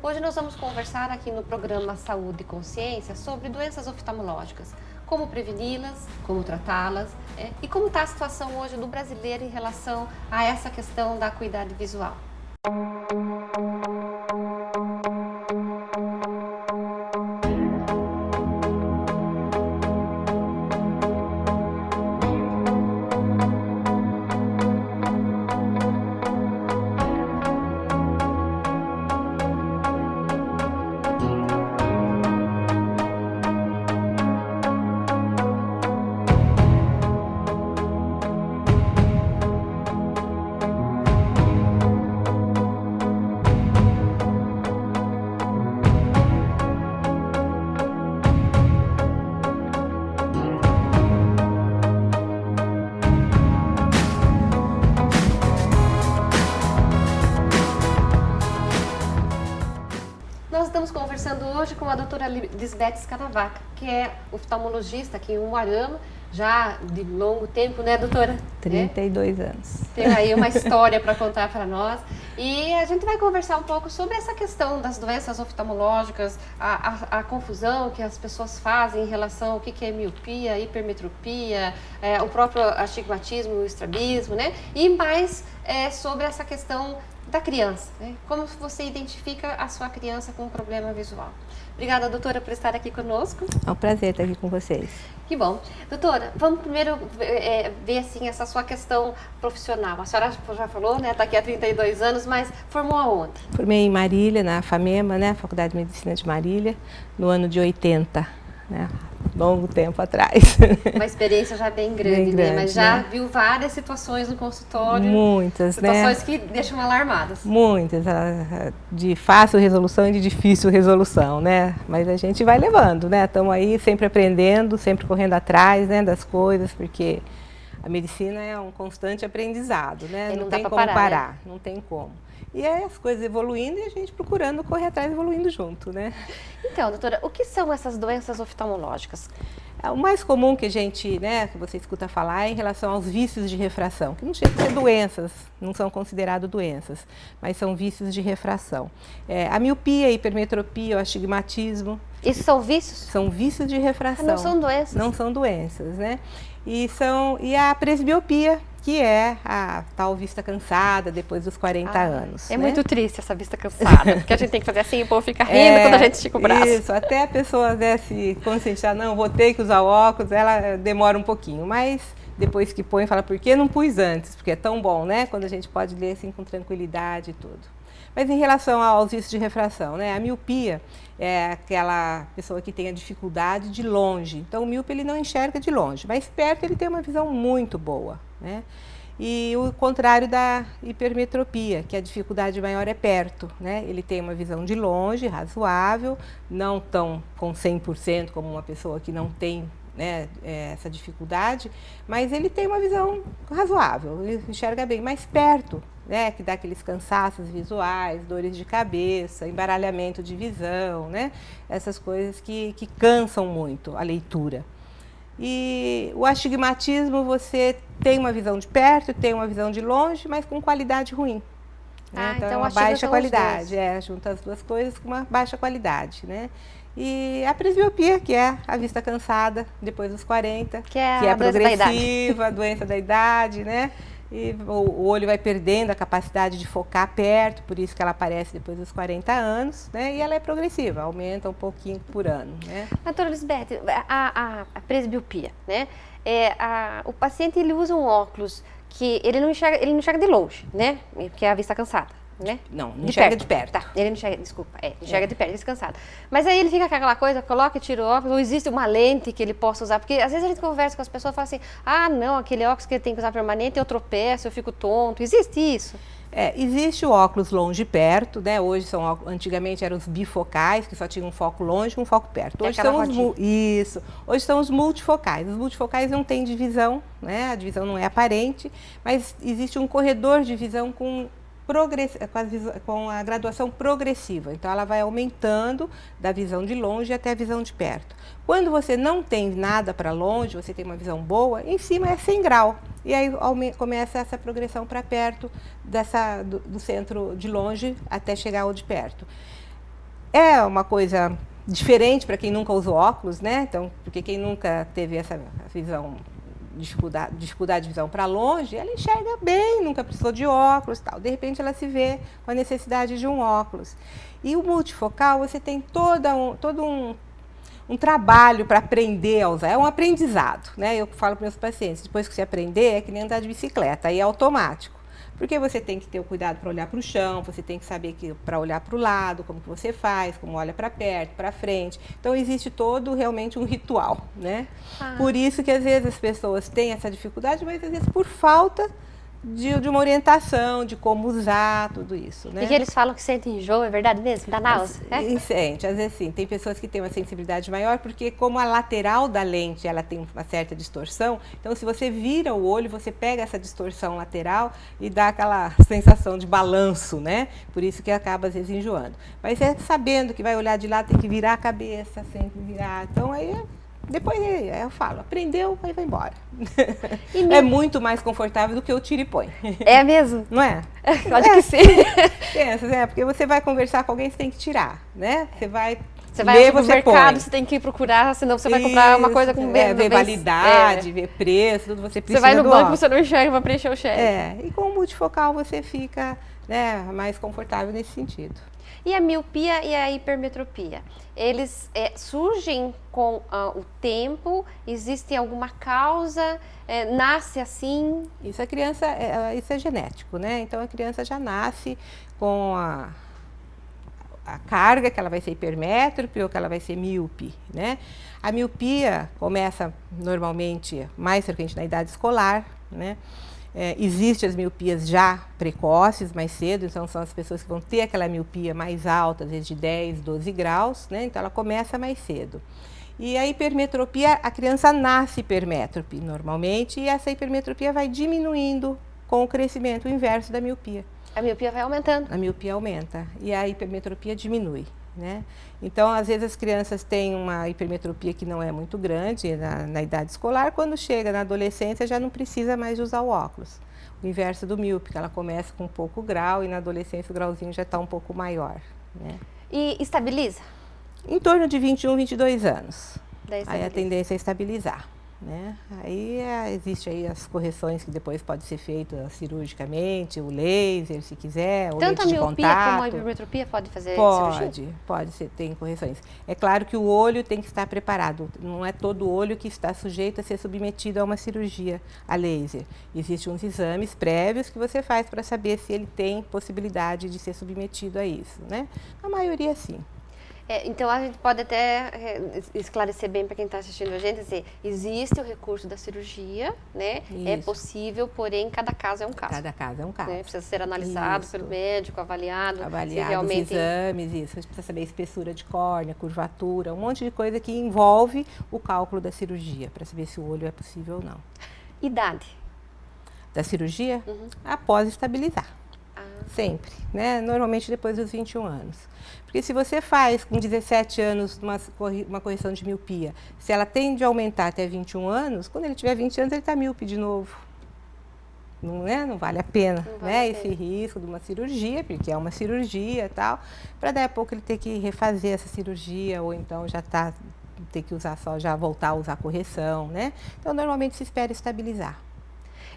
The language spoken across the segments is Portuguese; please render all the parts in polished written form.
Hoje nós vamos conversar aqui no programa Saúde e Consciência sobre doenças oftalmológicas, como preveni-las, como tratá-las e como está a situação hoje do brasileiro em relação a essa questão da acuidade visual. Nós estamos conversando hoje com a doutora Lisbeth Scanavaca, que é oftalmologista aqui em Umuarama, já de longo tempo, né, doutora? 32 anos. Tem aí uma história para contar para nós. E a gente vai conversar um pouco sobre essa questão das doenças oftalmológicas, a confusão que as pessoas fazem em relação ao que é miopia, hipermetropia, o próprio astigmatismo, o estrabismo, né? E mais sobre essa questão da criança, né? Como você identifica a sua criança com um problema visual. Obrigada, doutora, por estar aqui conosco. É um prazer estar aqui com vocês. Que bom. Doutora, vamos primeiro ver assim, essa sua questão profissional. A senhora já falou, né? Está aqui há 32 anos, mas formou aonde? Formei em Marília, na FAMEMA, né? Faculdade de Medicina de Marília, no ano de 80, né? Longo tempo atrás. Uma experiência já bem grande, né? Mas já viu várias situações no consultório. Muitas, situações que deixam alarmadas. Muitas, de fácil resolução e de difícil resolução, né? Mas a gente vai levando, né? Estamos aí sempre aprendendo, sempre correndo atrás, né, das coisas, porque a medicina é um constante aprendizado, né? Não tem como parar, né? Não tem como. E aí as coisas evoluindo e a gente procurando correr atrás, evoluindo junto, né? Então, doutora, o que são essas doenças oftalmológicas? O mais comum que a gente, né, que você escuta falar é em relação aos vícios de refração, que não chegam a ser doenças, não são considerados doenças, mas são vícios de refração. A miopia, a hipermetropia, o astigmatismo. Isso são vícios? São vícios de refração. Não são doenças? Não são doenças, né? E a presbiopia, que é a tal vista cansada depois dos 40 anos. É, né? Muito triste essa vista cansada, porque a gente tem que fazer assim, o povo fica rindo quando a gente estica o braço. Isso, até a pessoa, né, se conscientizar, não, vou ter que usar óculos, ela demora um pouquinho, mas depois que põe, fala, por que não pus antes? Porque é tão bom, né, quando a gente pode ler assim com tranquilidade e tudo. Mas em relação aos vícios de refração, né, a miopia é aquela pessoa que tem a dificuldade de longe. Então, o míope ele não enxerga de longe, mas perto ele tem uma visão muito boa, né? E o contrário da hipermetropia, que a dificuldade maior é perto, né? Ele tem uma visão de longe, razoável, não tão com 100% como uma pessoa que não tem, né, essa dificuldade, mas ele tem uma visão razoável, ele enxerga bem, mais perto, né, que dá aqueles cansaços visuais, dores de cabeça, embaralhamento de visão, né, essas coisas que cansam muito a leitura. E o astigmatismo, você tem uma visão de perto, tem uma visão de longe, mas com qualidade ruim. Né? Então, é uma baixa qualidade, junta as duas coisas com uma baixa qualidade, né? E a presbiopia, que é a vista cansada depois dos 40, que é progressiva, a doença da idade, né? E o olho vai perdendo a capacidade de focar perto, por isso que ela aparece depois dos 40 anos, né? E ela é progressiva, aumenta um pouquinho por ano, né? Doutora Lisbeth, a presbiopia, né? O paciente ele usa um óculos que ele não enxerga de longe, né? Porque é a vista cansada. Né? Não enxerga de perto. Tá, ele não enxerga, desculpa, enxerga de perto, descansado. Mas aí ele fica com aquela coisa, coloca e tira o óculos, ou existe uma lente que ele possa usar? Porque às vezes a gente conversa com as pessoas e fala assim, ah, não, aquele óculos que ele tem que usar permanente, eu tropeço, eu fico tonto. Existe isso? Existe o óculos longe e perto, né? Hoje antigamente eram os bifocais, que só tinham um foco longe e um foco perto. Hoje são os multifocais. Os multifocais não têm divisão, né? A divisão não é aparente, mas existe um corredor de visão com a graduação progressiva. Então, ela vai aumentando da visão de longe até a visão de perto. Quando você não tem nada para longe, você tem uma visão boa, em cima é 100 graus. E aí começa essa progressão para perto do centro de longe até chegar ao de perto. é uma coisa diferente para quem nunca usou óculos, né? Então, porque quem nunca teve essa visão, dificuldade de visão para longe, ela enxerga bem, nunca precisou de óculos, tal. De repente ela se vê com a necessidade de um óculos. E o multifocal, você tem todo um trabalho para aprender a usar, é um aprendizado, né? Eu falo para meus pacientes, depois que você aprender, é que nem andar de bicicleta, aí é automático. Porque você tem que ter o cuidado para olhar para o chão, você tem que saber que para olhar para o lado, como que você faz, como olha para perto, para frente. Então existe todo realmente um ritual, né? Por isso que às vezes as pessoas têm essa dificuldade, mas às vezes por falta de uma orientação, de como usar tudo isso, né? E que eles falam que sentem enjoo, é verdade mesmo? Dá náusea? Sente, às vezes sim. Tem pessoas que têm uma sensibilidade maior, porque como a lateral da lente ela tem uma certa distorção, então se você vira o olho, você pega essa distorção lateral e dá aquela sensação de balanço, né? Por isso que acaba às vezes enjoando. Mas é sabendo que vai olhar de lado, tem que virar a cabeça, sempre virar. Então aí depois eu falo, aprendeu, aí vai embora. É muito mais confortável do que o tira e põe. É mesmo? Não é? Pode que sim. Pensa, porque você vai conversar com alguém, você tem que tirar, né? Você vai ler, você mercado, põe. Você tem que procurar, senão você vai comprar uma coisa com menos. Ver validade, ver preço, tudo você precisa. Você vai no banco, você não enxerga para preencher o cheque. E com o multifocal você fica, né, mais confortável nesse sentido. E a miopia e a hipermetropia? Eles surgem com o tempo? Existe alguma causa? Nasce assim? Isso, a criança, isso é genético, né? Então a criança já nasce com a carga, que ela vai ser hipermétrope ou que ela vai ser míope, né? A miopia começa normalmente mais frequente na idade escolar, né? Existem as miopias já precoces, mais cedo, então são as pessoas que vão ter aquela miopia mais alta, às vezes de 10, 12 graus, né? Então ela começa mais cedo. E a hipermetropia, a criança nasce hipermétrope normalmente, e essa hipermetropia vai diminuindo com o crescimento, o inverso da miopia. A miopia vai aumentando? A miopia aumenta e a hipermetropia diminui, né? Então, às vezes as crianças têm uma hipermetropia que não é muito grande na idade escolar, quando chega na adolescência já não precisa mais de usar o óculos. O inverso do míope, ela começa com pouco grau e na adolescência o grauzinho já está um pouco maior, né? E estabiliza? Em torno de 21, 22 anos. Aí a tendência é estabilizar. Né? Aí existe aí as correções que depois pode ser feita cirurgicamente, o laser, se quiser, o lente de contato. Tanto a miopia como a hipermetropia pode fazer cirurgia? Pode ser, tem correções. É claro que o olho tem que estar preparado, não é todo olho que está sujeito a ser submetido a uma cirurgia a laser. Existem uns exames prévios que você faz para saber se ele tem possibilidade de ser submetido a isso, né? A maioria sim. Então a gente pode até esclarecer bem para quem está assistindo a gente, dizer, existe o recurso da cirurgia, né? Isso. É possível, porém cada caso é um caso. Cada caso é um caso. Né? Precisa ser analisado Isso. pelo médico, avaliado. Se realmente os exames, isso. Você precisa saber a espessura de córnea, curvatura, um monte de coisa que envolve o cálculo da cirurgia, para saber se o olho é possível ou não. Idade? Da cirurgia? Após estabilizar. Sempre, né? Normalmente depois dos 21 anos. Porque se você faz com 17 anos uma correção de miopia, se ela tende a aumentar até 21 anos, quando ele tiver 20 anos ele está míope de novo. Não vale a pena, esse risco de uma cirurgia, porque é uma cirurgia e tal, para daí a pouco ele ter que refazer essa cirurgia, ou então ter que usar já voltar a usar correção, né? Então normalmente se espera estabilizar.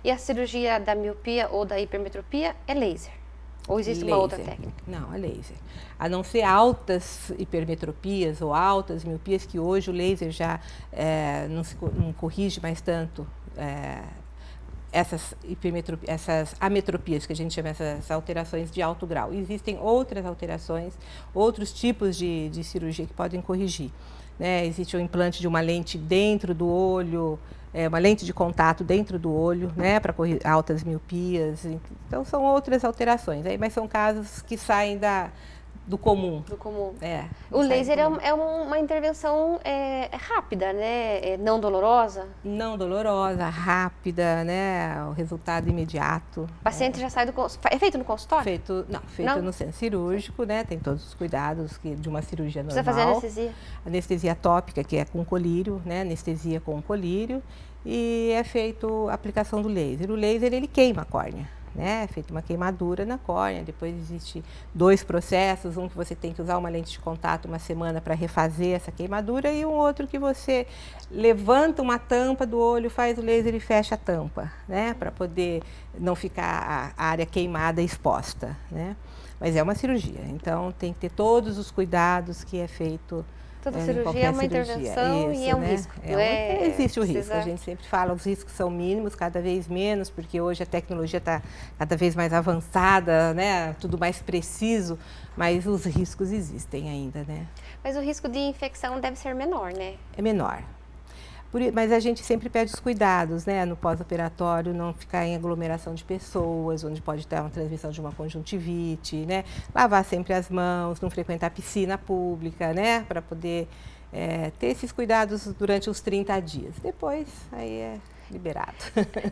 E a cirurgia da miopia ou da hipermetropia é laser? Ou existe uma outra técnica? Não, é laser. A não ser altas hipermetropias ou altas miopias, que hoje o laser já não corrige mais tanto essas ametropias, que a gente chama essas alterações de alto grau. Existem outras alterações, outros tipos de cirurgia que podem corrigir. Né? Existe o implante de uma lente dentro do olho, uma lente de contato dentro do olho, né, para corrigir altas miopias. Então, são outras alterações, mas são casos que saem do comum. Do comum. O laser é uma intervenção rápida, né? Não dolorosa? Não dolorosa, rápida, né? O resultado imediato. O paciente já sai do consultório. É feito no consultório? Feito no centro cirúrgico, né? Tem todos os cuidados de uma cirurgia normal. Precisa fazer anestesia? Anestesia tópica, que é com colírio, né? Anestesia com colírio. E é feito a aplicação do laser. O laser, ele queima a córnea. né? É feita uma queimadura na córnea, depois existe 2 processos, um que você tem que usar uma lente de contato uma semana para refazer essa queimadura e um outro que você levanta uma tampa do olho, faz o laser e fecha a tampa, né? Para poder não ficar a área queimada exposta, né? Mas é uma cirurgia, então tem que ter todos os cuidados que é feito. Toda cirurgia é uma intervenção e é um risco. Existe o risco, a gente sempre fala, os riscos são mínimos, cada vez menos, porque hoje a tecnologia está cada vez mais avançada, né? Tudo mais preciso, mas os riscos existem ainda, né? Mas o risco de infecção deve ser menor, né? É menor. Mas a gente sempre pede os cuidados, né? No pós-operatório, não ficar em aglomeração de pessoas, onde pode ter uma transmissão de uma conjuntivite, né? Lavar sempre as mãos, não frequentar piscina pública, né? Para poder ter esses cuidados durante os 30 dias. Depois, aí é liberado.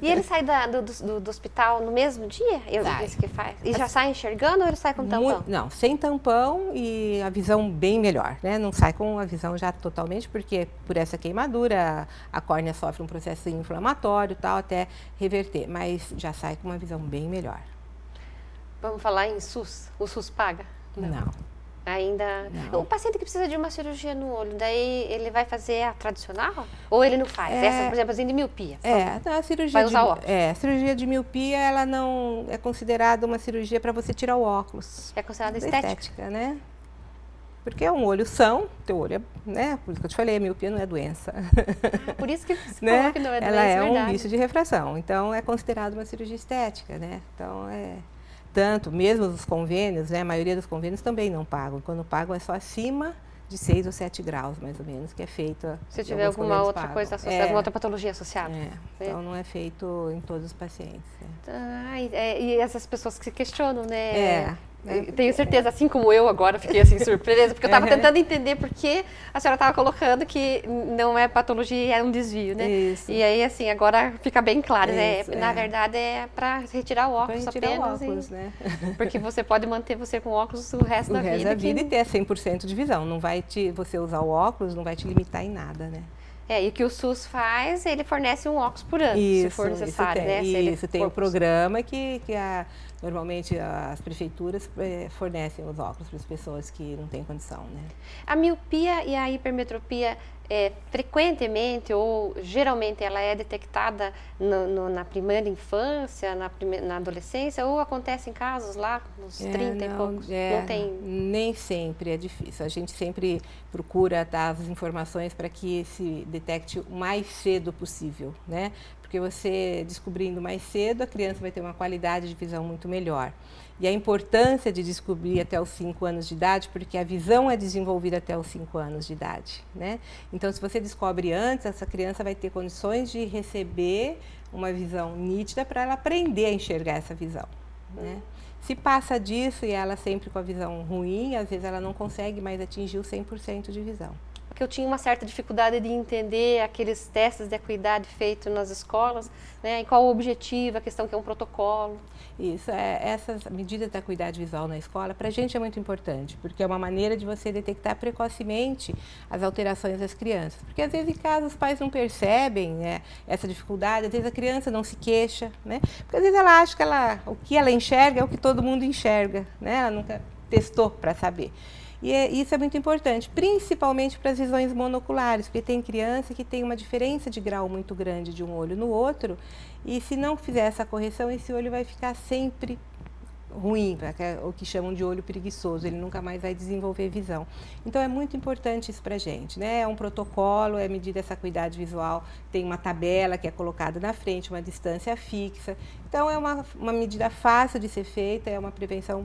E ele sai do hospital no mesmo dia? Esse que faz? E já sai enxergando ou ele sai com tampão? Não, sem tampão e a visão bem melhor, né? Não sai com a visão já totalmente, porque por essa queimadura a córnea sofre um processo inflamatório e tal, até reverter, mas já sai com uma visão bem melhor. Vamos falar em SUS? O SUS paga? Não. Ainda. Não. O paciente que precisa de uma cirurgia no olho, daí ele vai fazer a tradicional? Ou ele não faz? Essa, por exemplo, de miopia. A cirurgia vai usar óculos. A cirurgia de miopia, ela não é considerada uma cirurgia para você tirar o óculos. É considerada estética, né? Porque é um olho são, teu olho é, né? Por isso que eu te falei, a miopia não é doença. Por isso que você né? falou que não é doença, ela é verdade. um vício de refração, então é considerada uma cirurgia estética, né? Então tanto, mesmo os convênios, né, a maioria dos convênios também não pagam. Quando pagam é só acima de 6 ou 7 graus, mais ou menos, que é feita. Se tiver alguma outra coisa associada, alguma outra patologia associada. Então não é feito em todos os pacientes. E essas pessoas que se questionam, né? Tenho certeza, assim como eu agora fiquei assim surpresa, porque eu estava tentando entender por que a senhora estava colocando que não é patologia, é um desvio, né? Isso. E aí, assim, agora fica bem claro, né? Na verdade, é para retirar o óculos apenas. Né? Porque você pode manter você com óculos o resto da vida. O resto da vida e ter 100% de visão. Não vai você usar o óculos, não vai te limitar em nada, né? E o que o SUS faz, ele fornece um óculos por ano, se for necessário, né? Isso, tem o programa que normalmente as prefeituras fornecem os óculos para as pessoas que não têm condição, né? A miopia e a hipermetropia, frequentemente ou geralmente ela é detectada na primeira infância, na adolescência, ou acontece em casos lá nos 30 e poucos? Não tem? Nem sempre, é difícil. A gente sempre procura dar as informações para que se detecte o mais cedo possível, né? Porque você descobrindo mais cedo, a criança vai ter uma qualidade de visão muito melhor. E a importância de descobrir até os 5 anos de idade, porque a visão é desenvolvida até os 5 anos de idade, né? Então, se você descobre antes, essa criança vai ter condições de receber uma visão nítida para ela aprender a enxergar essa visão, né? Se passa disso e ela sempre com a visão ruim, às vezes ela não consegue mais atingir o 100% de visão. Porque eu tinha uma certa dificuldade de entender aqueles testes de acuidade feitos nas escolas, né? E qual o objetivo, a questão que é um protocolo. Isso, essas medidas da acuidade visual na escola, para a gente é muito importante, porque é uma maneira de você detectar precocemente as alterações das crianças. Porque às vezes em casa os pais não percebem, né, essa dificuldade, às vezes a criança não se queixa, né? Porque às vezes ela acha que o que ela enxerga é o que todo mundo enxerga, né? Ela nunca testou para saber. E isso é muito importante, principalmente para as visões monoculares, porque tem criança que tem uma diferença de grau muito grande de um olho no outro, e se não fizer essa correção, esse olho vai ficar sempre ruim, o que chamam de olho preguiçoso, ele nunca mais vai desenvolver visão. Então é muito importante isso para a gente, né? É um protocolo, é medida essa acuidade visual, tem uma tabela que é colocada na frente, uma distância fixa. Então é uma medida fácil de ser feita, é uma prevenção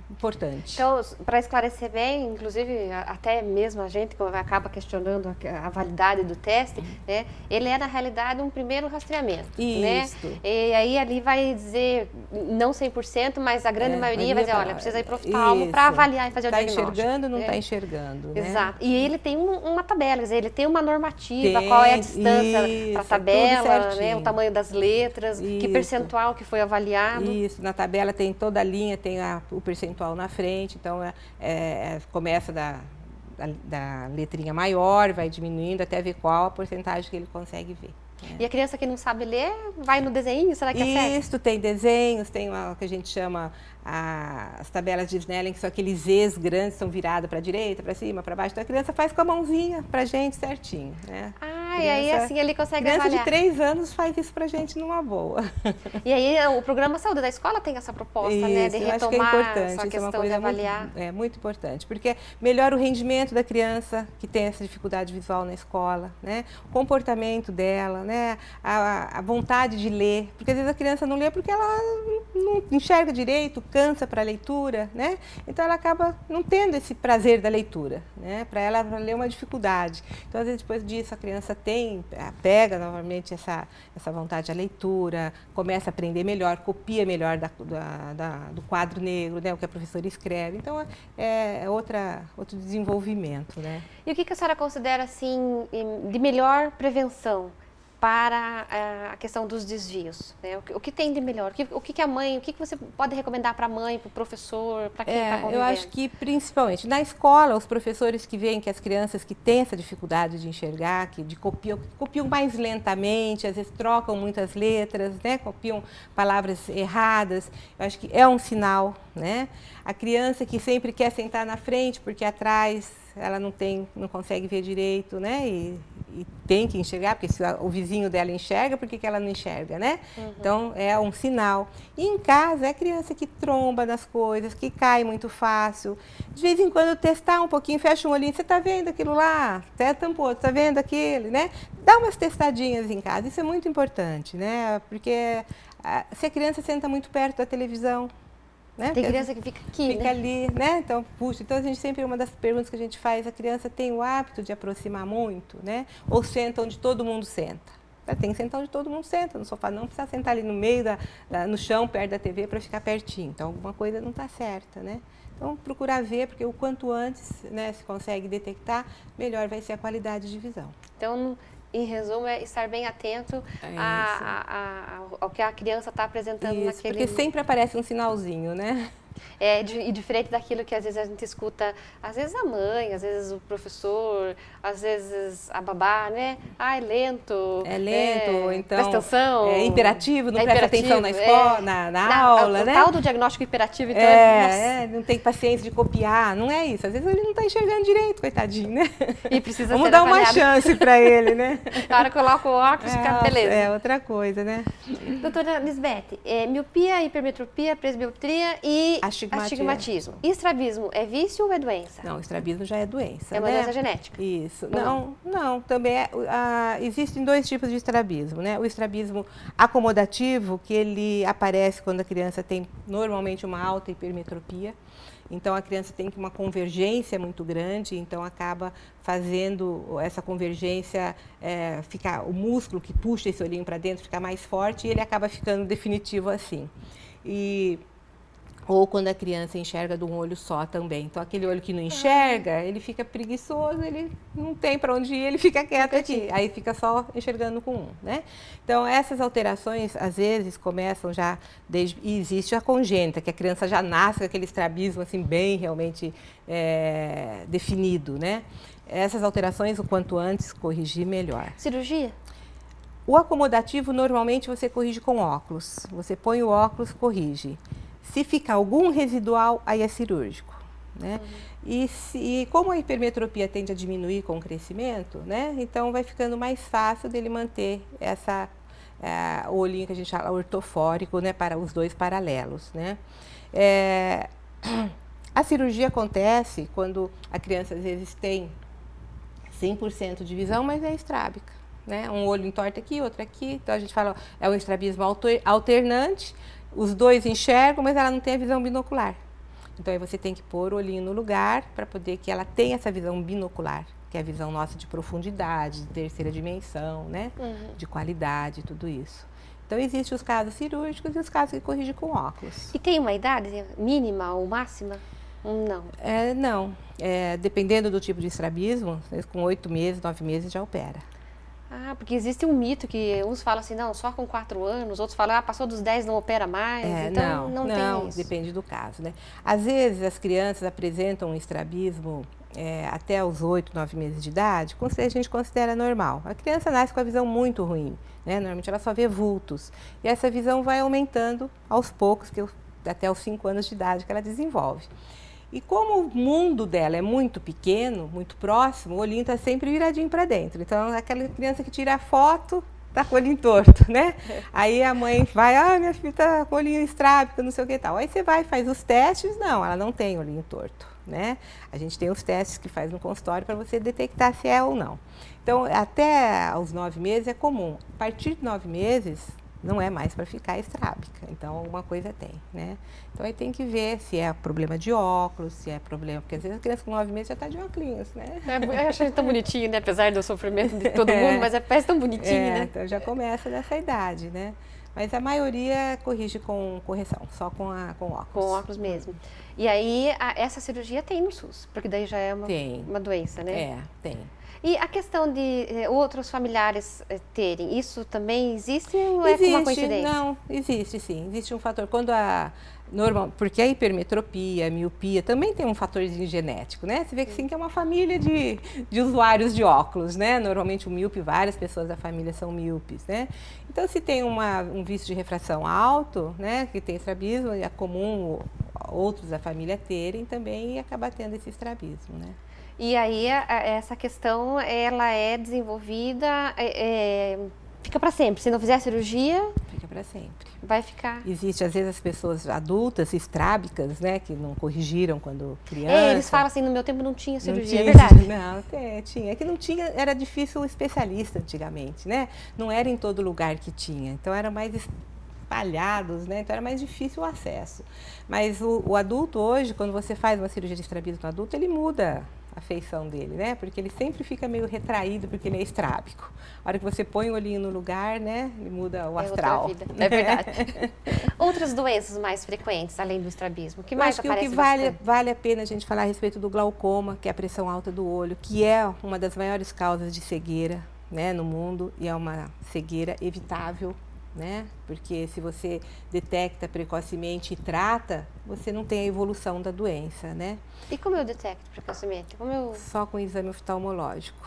importante. Então, para esclarecer bem, inclusive até mesmo a gente que acaba questionando a validade do teste, né? Ele é na realidade um primeiro rastreamento, né? E aí ali vai dizer não 100%, mas a grande maioria vai dizer, olha, precisa ir para o oftalmo para avaliar e fazer o diagnóstico. Está enxergando ou não está enxergando, né? Exato. E ele tem uma tabela, quer dizer, ele tem uma normativa, qual é a distância para a tabela, né? O tamanho das letras, que percentual que foi avaliado. Isso, na tabela tem toda a linha, tem o percentual na frente, então começa da letrinha maior, vai diminuindo até ver qual a porcentagem que ele consegue ver. E a criança que não sabe ler, vai no desenho, será que é certo? Isso, tem desenhos, tem o que a gente chama as tabelas de Snellen, que são aqueles Zs grandes, são virados para a direita, para cima, para baixo. Então a criança faz com a mãozinha para a gente certinho, né? Ah, e aí assim ele consegue criança avaliar. de 3 anos faz isso para a gente numa boa. E aí o programa Saúde da Escola tem essa proposta, Isso, né, de eu acho que é retomar importante, essa isso é uma questão de coisa avaliar. muito importante, porque melhora o rendimento da criança que tem essa dificuldade visual na escola, né? O comportamento dela, né? A vontade de ler, porque às vezes a criança não lê porque ela não enxerga direito, cansa para a leitura, né? Então ela acaba não tendo esse prazer da leitura, né? Para ela ler é uma dificuldade. Então às vezes depois disso a criança pega novamente essa vontade à leitura, começa a aprender melhor, copia melhor do quadro negro, né? O que a professora escreve. Então é outro desenvolvimento, né? E o que a senhora considera assim de melhor prevenção para a questão dos desvios, né? O que tem de melhor? O que a mãe, o que você pode recomendar para a mãe, para o professor, para quem está convivendo? Eu acho que principalmente na escola, os professores que veem que as crianças que têm essa dificuldade de enxergar, que copiam mais lentamente, às vezes trocam muitas letras, né? Copiam palavras erradas, eu acho que é um sinal, né? A criança que sempre quer sentar na frente porque atrás ela não consegue ver direito, né? E tem que enxergar, porque se o vizinho dela enxerga, por que ela não enxerga, né? Uhum. Então, é um sinal. E em casa, é a criança que tromba nas coisas, que cai muito fácil. De vez em quando, testar um pouquinho, fecha um olhinho, você está vendo aquilo lá? Você tampou, está vendo aquele, né? Dá umas testadinhas em casa, isso é muito importante, né? Porque se a criança senta muito perto da televisão, né? Tem criança que fica aqui, fica ali, né? Então, puxa, então a gente sempre, uma das perguntas que a gente faz, a criança tem o hábito de aproximar muito, né? Ou senta onde todo mundo senta? Tem que sentar onde todo mundo senta, no sofá, não precisa sentar ali no meio, no chão, perto da TV, para ficar pertinho. Então, alguma coisa não está certa, né? Então, procurar ver, porque o quanto antes, né, se consegue detectar, melhor vai ser a qualidade de visão. Então, em resumo, é estar bem atento ao que a criança está apresentando naquele... Porque sempre aparece um sinalzinho, né? E diferente daquilo que às vezes a gente escuta, às vezes a mãe, às vezes o professor, às vezes a babá, né? É lento. É lento, então... Presta atenção. É imperativo, não presta atenção na escola, na aula, né? O tal do diagnóstico imperativo, então não tem paciência de copiar, não é isso. Às vezes ele não está enxergando direito, coitadinho, né? E precisa Vamos ser dar avaliado. uma chance para ele, né? Na hora que coloca o óculos, fica beleza. É outra coisa, né? Doutora Lisbeth, miopia, hipermetropia, presbioptria e astigmatismo. E estrabismo é vício ou é doença? Não, o estrabismo já é doença. É uma doença genética? Isso. Não, também existem 2 tipos de estrabismo, né? O estrabismo acomodativo, que ele aparece quando a criança tem normalmente uma alta hipermetropia. Então, a criança tem uma convergência muito grande, então acaba fazendo essa convergência, o músculo que puxa esse olhinho para dentro fica mais forte e ele acaba ficando definitivo assim. Ou quando a criança enxerga de um olho só também. Então, aquele olho que não enxerga, ele fica preguiçoso, ele não tem para onde ir, ele fica quieto aqui. Aí fica só enxergando com um, né? Então, essas alterações, às vezes, começam já e existe a congênita, que a criança já nasce com aquele estrabismo, assim, bem realmente definido, né? Essas alterações, o quanto antes, corrigir melhor. Cirurgia? O acomodativo, normalmente, você corrige com óculos. Você põe o óculos, corrige. Se ficar algum residual, aí é cirúrgico, né? E como a hipermetropia tende a diminuir com o crescimento, né? Então vai ficando mais fácil dele manter o olhinho que a gente chama ortofórico, né? Para os 2 paralelos, né? A cirurgia acontece quando a criança às vezes tem 100% de visão, mas é estrábica, né? Um olho entorta aqui, outro aqui. Então a gente fala, é um estrabismo alternante. Os 2 enxergam, mas ela não tem a visão binocular. Então, aí você tem que pôr o olhinho no lugar para poder que ela tenha essa visão binocular, que é a visão nossa de profundidade, de terceira dimensão, né? De qualidade, tudo isso. Então, existem os casos cirúrgicos e os casos que corrigem com óculos. E tem uma idade mínima ou máxima? Não. Não. Dependendo do tipo de estrabismo, com 8 meses, 9 meses já opera. Porque existe um mito que uns falam assim, não, só com 4 anos, outros falam, passou dos 10 não opera mais, então não tem isso. Depende do caso, né? Às vezes as crianças apresentam um estrabismo até os 8, 9 meses de idade, a gente considera normal. A criança nasce com a visão muito ruim, né? Normalmente ela só vê vultos. E essa visão vai aumentando aos poucos, até os 5 anos de idade que ela desenvolve. E como o mundo dela é muito pequeno, muito próximo, o olhinho está sempre viradinho para dentro. Então, aquela criança que tira a foto está com o olhinho torto, né? Aí a mãe vai, minha filha está com o olhinho estrábico, não sei o que tal. Aí você vai, faz os testes, não, ela não tem olhinho torto, né? A gente tem os testes que faz no consultório para você detectar se é ou não. Então, até os 9 meses é comum. A partir de 9 meses, não é mais para ficar estrábica, então alguma coisa tem, né? Então aí tem que ver se é problema de óculos, se é problema, porque às vezes a criança com 9 meses já está de óculos, né? Eu achei tão bonitinho, né? Apesar do sofrimento de todo mundo, mas parece tão bonitinho, né? Então já começa nessa idade, né? Mas a maioria corrige com correção, só com óculos. Com óculos mesmo. E aí, essa cirurgia tem no SUS, porque daí já é uma doença, né? Tem. E a questão de outros familiares terem, isso também existe ou é uma coincidência? Não, existe sim. Existe um fator. Porque a hipermetropia, a miopia, também tem um fatorzinho genético, né? Você vê que sim, que é uma família de usuários de óculos, né? Normalmente o míope, várias pessoas da família são míopes, né? Então, se tem um vício de refração alto, né? Que tem estrabismo, é comum outros da família terem também e acabar tendo esse estrabismo, né? E aí, essa questão, ela é desenvolvida, fica para sempre. Se não fizer a cirurgia... Fica para sempre. Vai ficar. Existe, às vezes, as pessoas adultas, estrábicas, né, que não corrigiram quando criança. Eles falam assim, no meu tempo não tinha cirurgia, é verdade? Não, tinha. É que não tinha, era difícil o especialista antigamente, né? Não era em todo lugar que tinha. Então, era mais espalhados, né? Então era mais difícil o acesso. Mas o adulto hoje, quando você faz uma cirurgia de estrabismo no adulto, ele muda a feição dele, né? Porque ele sempre fica meio retraído porque ele é estrábico. A hora que você põe o olhinho no lugar, né? Ele muda o astral. Outra vida. É verdade. Outras doenças mais frequentes, além do estrabismo, que mais aparece? O que vale a pena a gente falar a respeito do glaucoma, que é a pressão alta do olho, que é uma das maiores causas de cegueira, né, no mundo, e é uma cegueira evitável, né? Porque se você detecta precocemente e trata, você não tem a evolução da doença, né? E como eu detecto precocemente? Só com exame oftalmológico.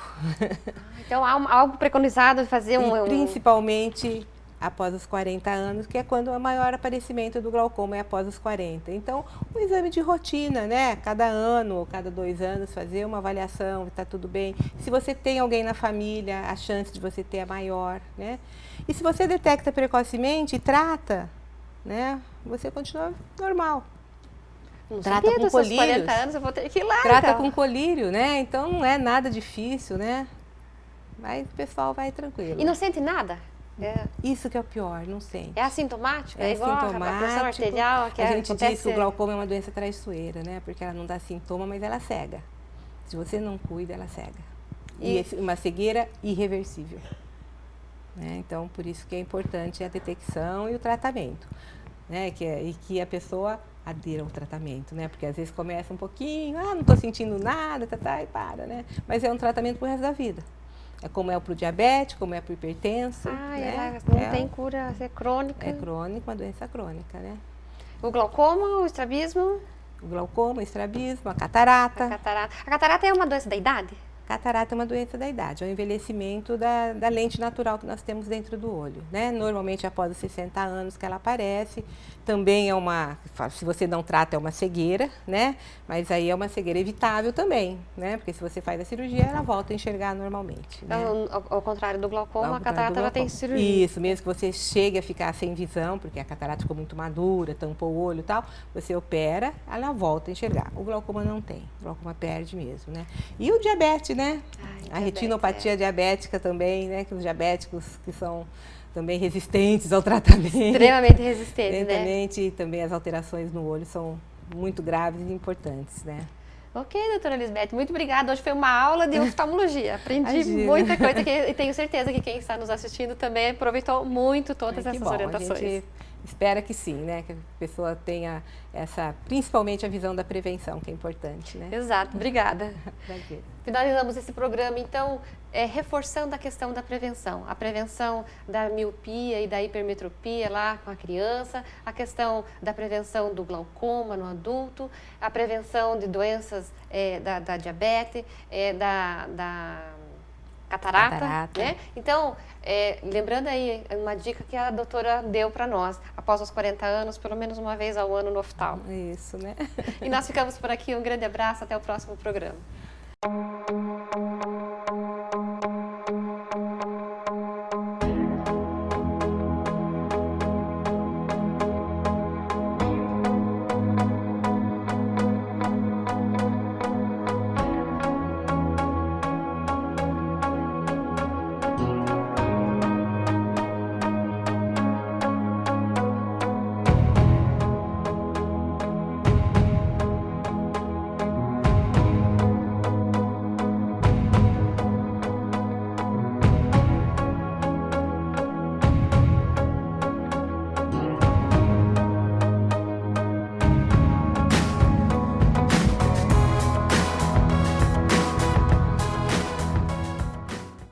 Então há algo preconizado de fazer Principalmente após os 40 anos, que é quando o maior aparecimento do glaucoma é após os 40. Então, um exame de rotina, né? Cada ano ou cada 2 anos, fazer uma avaliação, está tudo bem. Se você tem alguém na família, a chance de você ter é maior, né? E se você detecta precocemente e trata, né? Você continua normal. Não trata com colírios. 40 anos eu vou ter que ir lá. Trata com colírio, né? Então, não é nada difícil, né? Mas o pessoal vai tranquilo. E não sente nada? Isso que é o pior, não sente. É assintomático? É igual assintomático. A pressão arterial? A gente diz que o glaucoma é uma doença traiçoeira, né? Porque ela não dá sintoma, mas ela cega. Se você não cuida, ela cega. E uma cegueira irreversível. Né? Então, por isso que é importante a detecção e o tratamento. Né? E que a pessoa adira ao tratamento, né? Porque às vezes começa um pouquinho, não estou sentindo nada, e para, né? Mas é um tratamento pro resto da vida. É como é para o diabetes, como é para o hipertenso. Né? Não tem cura, é crônica. É crônica, uma doença crônica, né? O glaucoma, o estrabismo? O glaucoma, o estrabismo, a catarata. A catarata é uma doença da idade? Catarata é uma doença da idade, é o envelhecimento da lente natural que nós temos dentro do olho, né? Normalmente após os 60 anos que ela aparece, também se você não trata, é uma cegueira, né? Mas aí é uma cegueira evitável também, né? Porque se você faz a cirurgia, ela volta a enxergar normalmente. Então, né? ao contrário do glaucoma, a catarata ela tem cirurgia. Isso, mesmo que você chegue a ficar sem visão, porque a catarata ficou muito madura, tampou o olho e tal, você opera, ela volta a enxergar. O glaucoma não tem, o glaucoma perde mesmo, né? E o diabetes, né? A retinopatia diabética também, né? Que os diabéticos que são também resistentes ao tratamento. Extremamente resistentes, né? Também as alterações no olho são muito graves e importantes, né? Ok, doutora Lisbeth, muito obrigada. Hoje foi uma aula de oftalmologia. Aprendi muita coisa e tenho certeza que quem está nos assistindo também aproveitou muito todas essas orientações. A gente espera que sim, né? Que a pessoa tenha principalmente a visão da prevenção, que é importante, né? Exato, obrigada. Prazer. Finalizamos esse programa, então, reforçando a questão da prevenção. A prevenção da miopia e da hipermetropia lá com a criança, a questão da prevenção do glaucoma no adulto, a prevenção de doenças da diabetes, da catarata, né? Então, lembrando aí uma dica que a doutora deu para nós, após os 40 anos, pelo menos uma vez ao ano no oftalmo. Isso, né? E nós ficamos por aqui, um grande abraço, até o próximo programa.